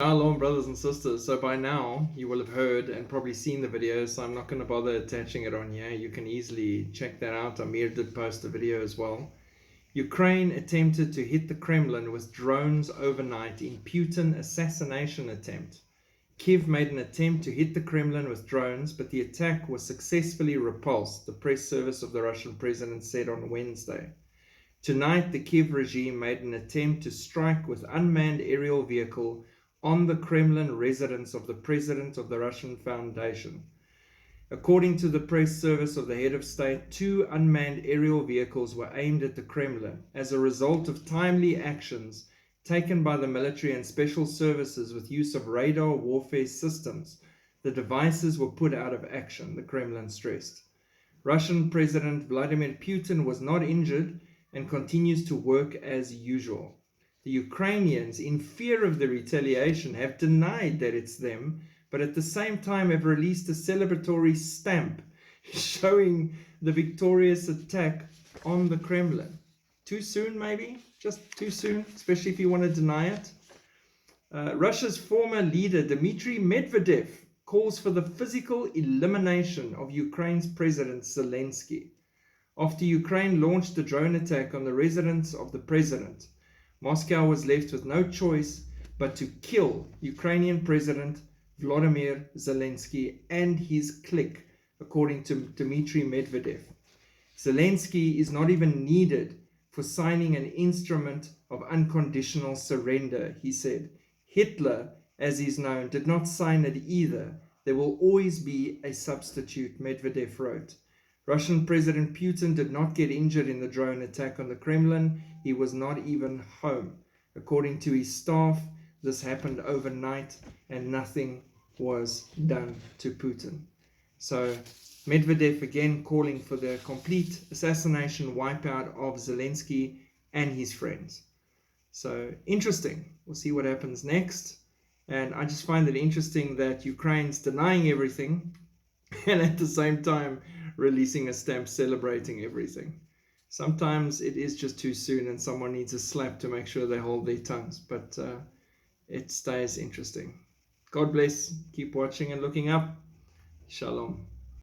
Shalom, brothers and sisters. So by now you will have heard and probably seen the videos, so I'm not going to bother attaching it on here. You can easily check that out. Amir did post a video as well. Ukraine attempted to hit the Kremlin with drones overnight in Putin assassination attempt. Kiev made an attempt to hit the Kremlin with drones, but the attack was successfully repulsed, the press service of the Russian president said on Wednesday. Tonight, the Kiev regime made an attempt to strike with unmanned aerial vehicle on the Kremlin residence of the president of the Russian Foundation. According to the press service of the head of state, 2 unmanned aerial vehicles were aimed at the Kremlin as a result of timely actions taken by the military and special services with use of radar warfare systems. The devices were put out of action, the Kremlin stressed. Russian President Vladimir Putin was not injured and continues to work as usual. The Ukrainians, in fear of the retaliation, have denied that it's them, but at the same time have released a celebratory stamp showing the victorious attack on the Kremlin. Too soon, maybe? Just too soon, especially if you want to deny it. Russia's former leader, Dmitry Medvedev, calls for the physical elimination of Ukraine's President Zelensky. After Ukraine launched a drone attack on the residence of the president, Moscow was left with no choice but to kill Ukrainian President Volodymyr Zelensky and his clique, according to Dmitry Medvedev. Zelensky is not even needed for signing an instrument of unconditional surrender, he said. Hitler, as is known, did not sign it either. There will always be a substitute, Medvedev wrote. Russian President Putin did not get injured in the drone attack on the Kremlin. He was not even home. According to his staff, this happened overnight and nothing was done to Putin. So Medvedev again calling for the complete assassination wipeout of Zelensky and his friends. So interesting. We'll see what happens next. And I just find it interesting that Ukraine's denying everything and at the same time releasing a stamp celebrating everything. Sometimes it is just too soon and someone needs a slap to make sure they hold their tongues, but it stays interesting. God bless. Keep watching and looking up. Shalom.